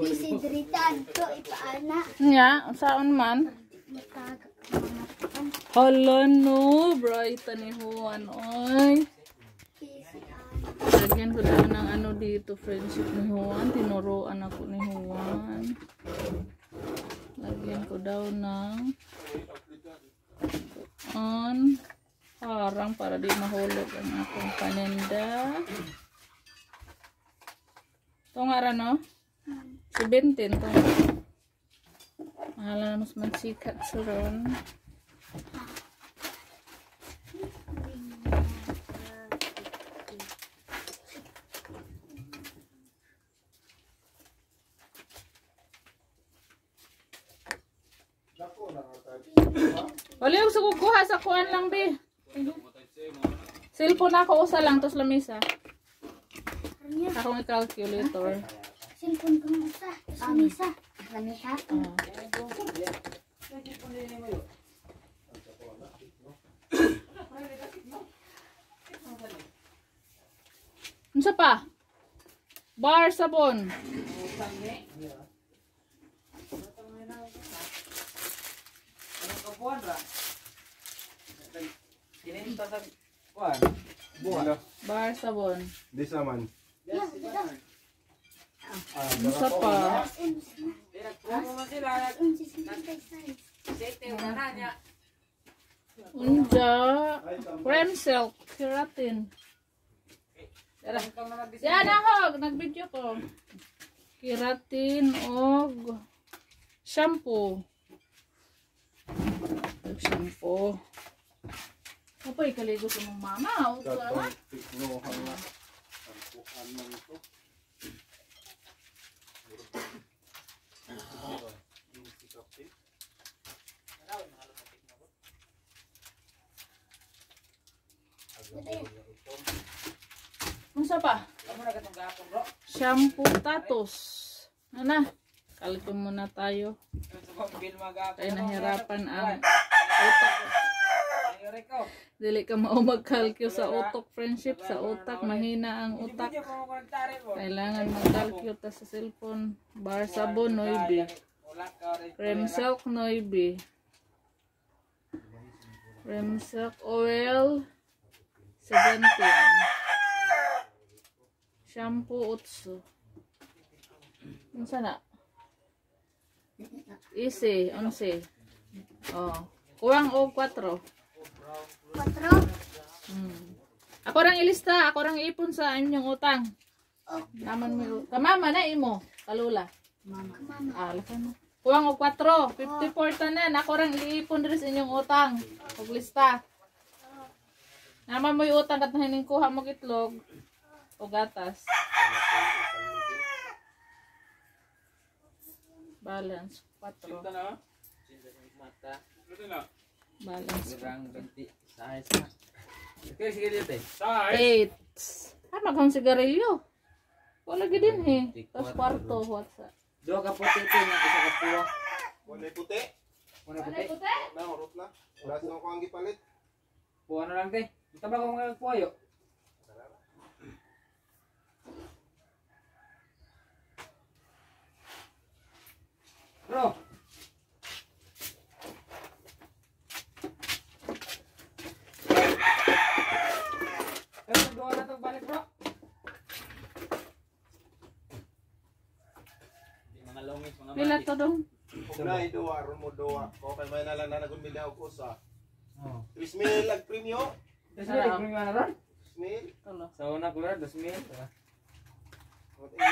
Isidritan to ipaana. Nya, saan man? Hala no, bright ni Juan, oy. Lagyan ko daw ng ano dito, friendship ni Juan. Tinuruan ako ni Juan. Lagyan ko daw ng parang para di mahulog ang akong paninda. Ito nga rin, no? 17 to. Mahala na mas mansikat sa ron. Wala yung sukukuha sa kuhan lang, be. Cellphone ako usa lang, tos lamisa. Akong calculator. Cellphone ko usa, tos lamisa. Lamisa? Unsa pa? Bar sabon. Bar sabon. Di saman. Unsa pa? Unja. Cream silk. Keratin. Yan ako. Nag-video ko. Keratin og shampoo. Shampoo. Apa ikaligo sa mong mama? Uto naman. Tiknohan na. Sampuan man ito. Unsa pa? Shampoo tatos. Ana? Kalito muna tayo. Kaya nahirapan ang utak. Dili ka magkalkyo sa utok, friendship. Sa utak, mahina ang utak. Kailangan magkalkyo ta sa cellphone. Bar sabon, noibi. Cream silk, noibi. Cream silk oil, 17. Shampoo, 8. Unsa na? Easy, 11. Oh. Kuwang o 4. 4. Ako rang ilista, ako rang ipon sa inyong utang. Naman mo. Kamama na imo, kalula. Mama. Lakan mo. Kuwang o 4, 54 tanan. Ako rang iipon diri sa inyong utang. Ug lista. Naman mo yung utang kat hining kuha mo itlog o gatas. Balance 4. Balance 8. Maghang sigarilyo. Wala gid din eh. Tapos kwarto what's up. Dua ka puti ito, isa ka puwa. Wala puti. Wala puti. Na urot na. Wala sa ko ang gipalit. Puwa na lang te. Ito ba kung mga puwa yo? Bro. Doon na itong balik bro. Mga longis, mga Pila to dong? Unay duwa, rumo duwa. Okay, may nalang na nagunbili ako sa 3,000 lag premium. Kasi may premium na ron? 3,000. Tulo. Sa una ko rin, 2,000. What is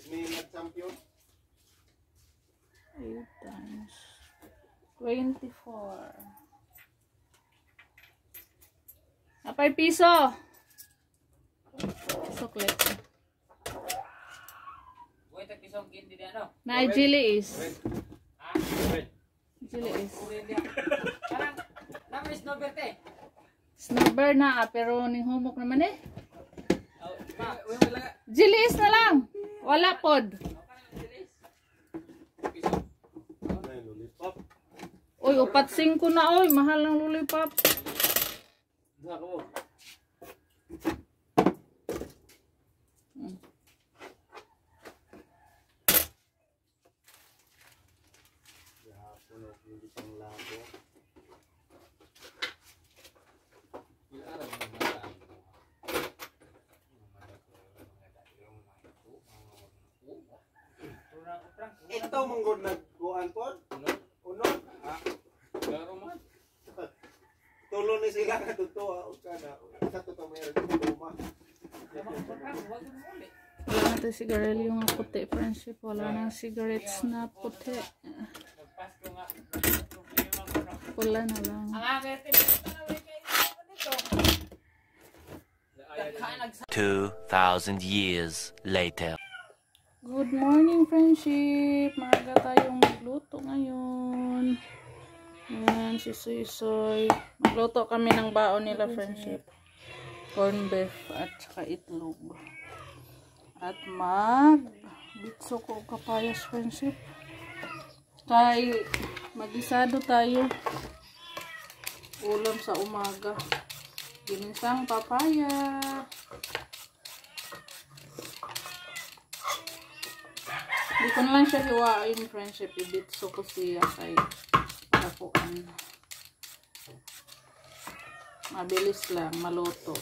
3,000 lag champion. 8 times 24. Apay piso. Suklet. Wait, pisong kindi di ano? Na chili is. Ha? Chili is. Parang, naman snowbird te. Snowbird na pero ning humok naman eh. Wala. Chili is na lang. Wala pod. Ay, lollipop. Uy, upat 5 na oy. Mahal ng lollipop. Ako. manok, hindi pang labo. Ito manggod nagkuhan po? Unod? Tulo ni sila ka totoo ka na. Sa totoo mayroon yung luma. Wala natin sigarilyo nga puti, friendship. Wala nang cigarettes na puti. Pula na lang. Ang agad, 2,000 years later. Good morning, friendship. Maaga tayong magluto ngayon. Ayan, si Suy. Magluto kami ng baon nila, friendship. Corn beef at saka itlog. At bitso ko kapayas, friendship. Kay magisado tayo. Ulam sa umaga. Ginisang papaya. Hindi ko na lang siya hiwain, friendship. Ibitso ko siya kay kapuan. Mabilis lang, maluto.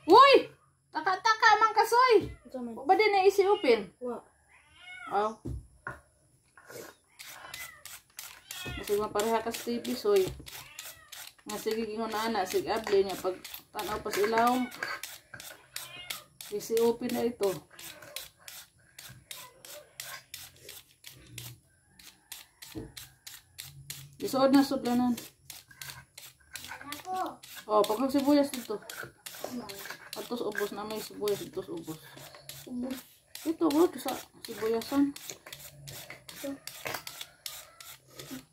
Uy! Taka-taka mang kasoy! O ba din na isi-open? Oh. Kasi mapareha ka sa TV, soy. Nga sige gingon na anak, sige abli niya. Pag tanaw pas ilaw, isi-open na ito. Isuod na sudlanan. Oh, pagkag sibuyas dito. Atos ubos na may sibuyas, atos ubos. Ito bro, sa sibuyasan.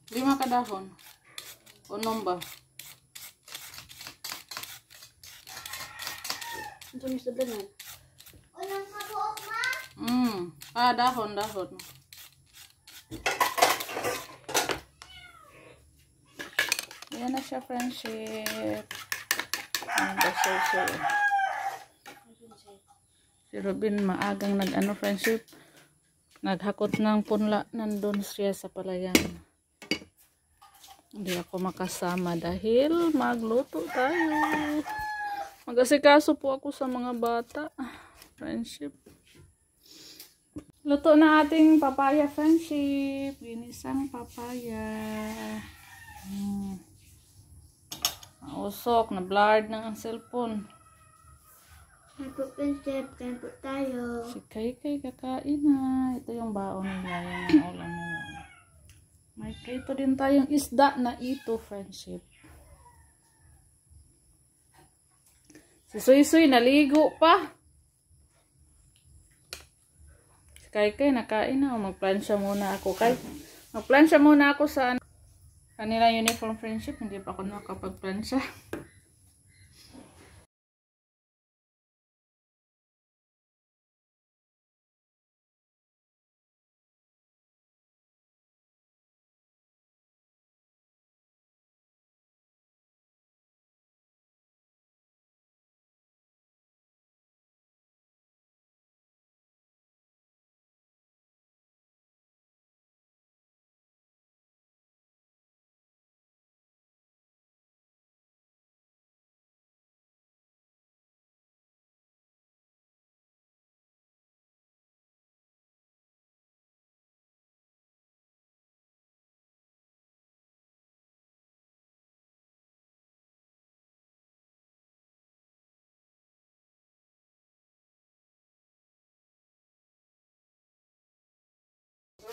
5 kadahon. Unom ba? Ito ni sudlanan. Unang kabuok ma? Dahon. Yan na siya, friendship. Si Robin maagang friendship. Naghakot ng punla. Nandun siya sa palayan. Hindi ako makasama dahil magluto tayo. Mag-asikaso po ako sa mga bata. Friendship. Luto na ating papaya, friendship. Ginisang papaya. Usok, na-blurred ng ang cellphone. Kain po, prinsip. Kain po tayo. Si Kay kakain na. Ito yung baon nila, yung ulam nila. May prito din tayong isda na ito, friendship. Si Suy naligo pa. Si Kay nakain na. Magplansya muna ako. Magplansya muna ako sa kanila uniform, friendship. Hindi pa ako nakapagplansya.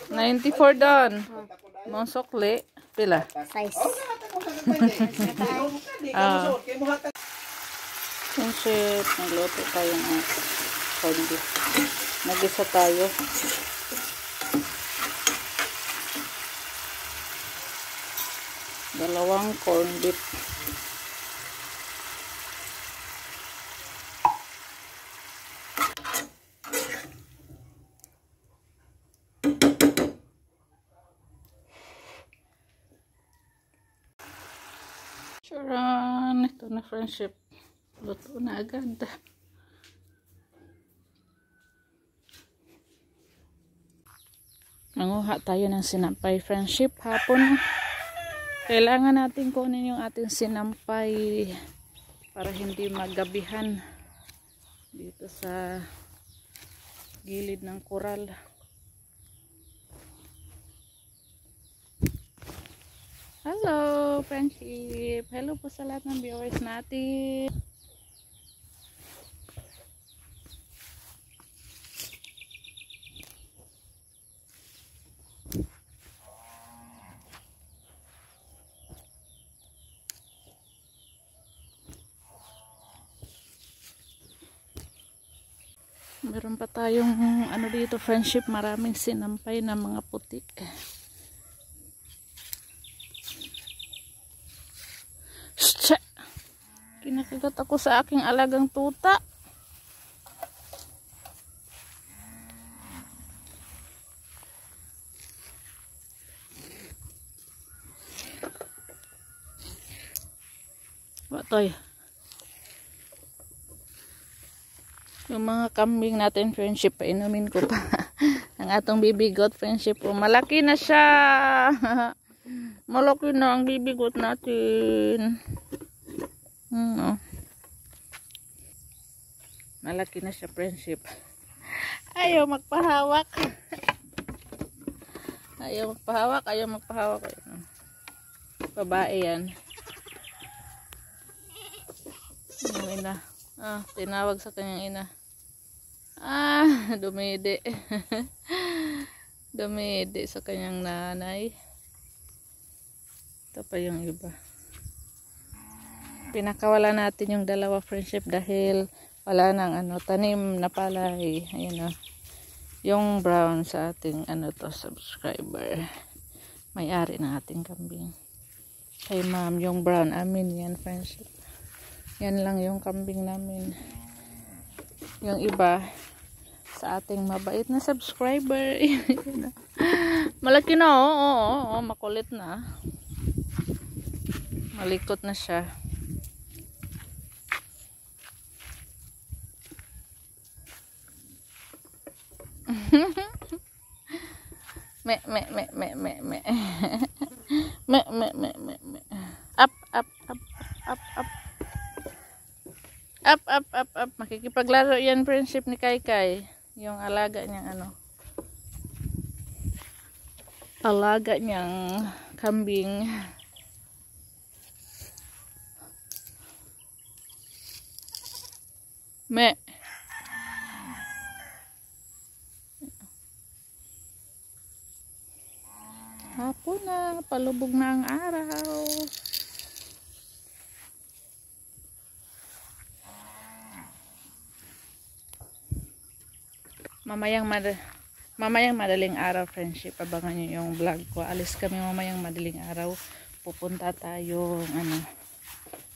$94 doon. Mga sukli. Pila? Size. Friendship. Nagluto tayo ng corn beef. Nagisa tayo. Dalawang corn beef. Charan, ito na friendship. Luto na agad. Manguha tayo ng sinampay friendship hapon. Kailangan natin kunin yung ating sinampay para hindi magabihan dito sa gilid ng koral. Hello friendship! Hello po sa lahat ng viewers natin. Meron pa tayong ano dito friendship, maraming sinampay na mga puti. Shh! Kinakagat ako sa aking alagang tuta. Watoy. Yung mga kambing natin friendship, painumin ko pa. Ang atong bibigot friendship, malaki na siya. Malaki na ang bibigot natin. Malaki na siya friendship. Ayaw magpahawak. Ayaw magpahawak. Babae yan. Yung ina. Tinawag sa kanyang ina. Dumidi. Dumidi sa kanyang nanay. Ito pa yung iba. Pinakawala natin yung dalawa friendship dahil wala nang tanim na palay. Ayun yung brown sa ating subscriber. May-ari ng ating kambing. Kay ma'am, yung brown amin yan friendship. Yan lang yung kambing namin. Yung iba sa ating mabait na subscriber. Malaki na makulit na. Malikot na siya. Me. Up. Makikipaglaro yan friendship ni Kai. Yung alaga niyang alaga niyang kambing. Me. Hapon na, palubog na ang araw. Mamayang madaling araw friendship, abangan nyo yung vlog ko. Alis kami mamayang madaling araw. Pupunta tayo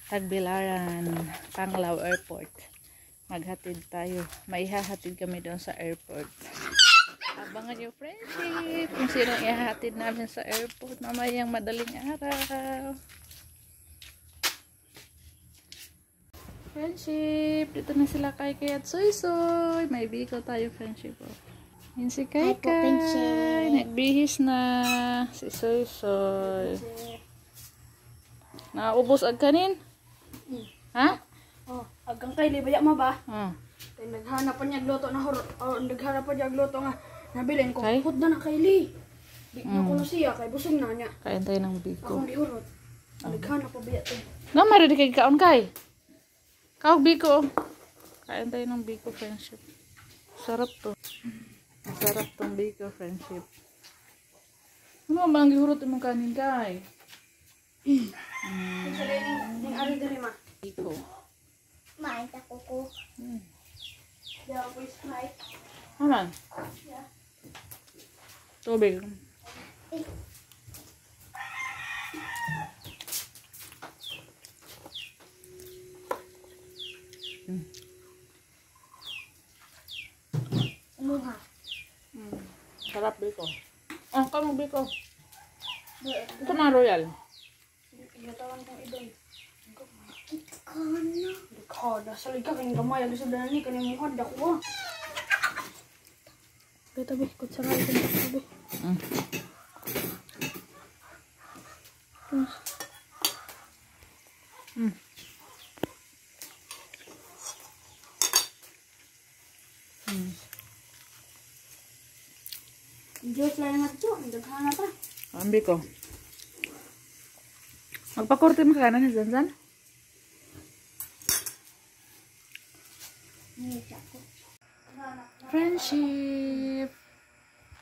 Tagbilaran, Panglao Airport. Maghatid tayo. Maihahatid kami doon sa airport. Abangan nyo friendship kung sino ihahatid namin sa airport mamayang madaling araw. Friendship, dito na sila Kai at Soy. May biko tayo friendship. Yan si Kai. Nagbihis na si Soy. Naubos ag kanin? Ha? Agang kay libaya mo ba? Kay naghanap pa niya gluto na naghanap pa niya gluto nga nabilin ko. Kay? Hud na kay Li. Di na ko siya kay busog na niya. Kain tayo ng biko. Akong diurot. Naghanap pa biya to. No, mara di kay kaon Kai. Kaog biko. Kain tayo ng biko friendship. Sarap to. Sarap tong biko friendship. Ano ba ang gihurot imong kanin Kai? Ning ari diri ma. Biko. Main ta ko. Ya ko Sprite. Aman. Yeah. Tubig. Umuha. Sarap biko. Kamong biko. Ito mga royal. Igatawan kong idol. Kada. Salig ka kayong gamay. Alis na ni kanyang muhad ako. Tabi, kutsara ito na tabi. Diyos lang nga ito, nagkakana pa. Ambi ko. Magpakorte mo ka na ni Zanzan? Friendship!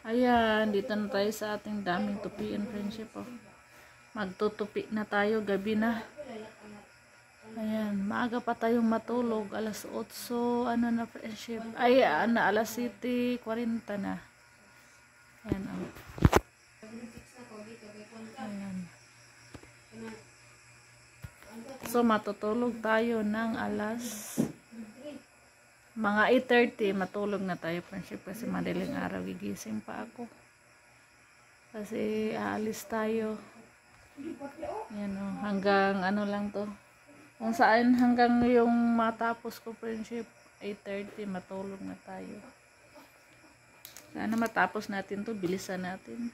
Ayan, dito na tayo sa ating daming tupian, friendship. Oh. Magtutupi na tayo, gabi na. Ayan, maaga pa tayong matulog. Alas 8, ano na friendship? Ay, alas 7:40 na. Ayan, oh. Ayan. So, matutulog tayo ng alas mga 8:30. Matulog na tayo, friendship, kasi madaling araw. Gigising pa ako. Kasi aalis tayo. Ayan, oh. Hanggang ano lang to. Kung saan hanggang yung matapos ko, friendship, 8:30, matulog na tayo. Sana matapos natin to, bilisan natin.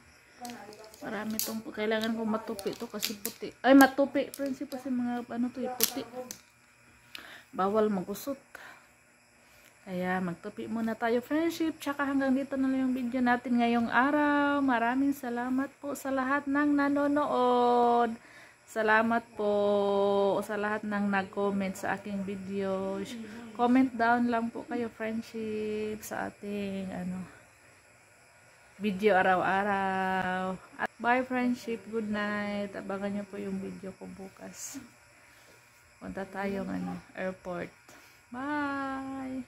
Marami tong kailangan ko matupi to kasi puti. Ay, matupi, friendship, kasi mga ano to, puti. Bawal magusot. Kaya magtupi muna tayo, friendship. Tsaka hanggang dito na lang yung video natin ngayong araw. Maraming salamat po sa lahat ng nanonood. Salamat po sa lahat ng nag-comment sa aking videos. Comment down lang po kayo, friendship, sa ating video araw-araw. At bye, friendship. Good night. Abangan nyo po yung video ko bukas. Punta tayong airport. Bye!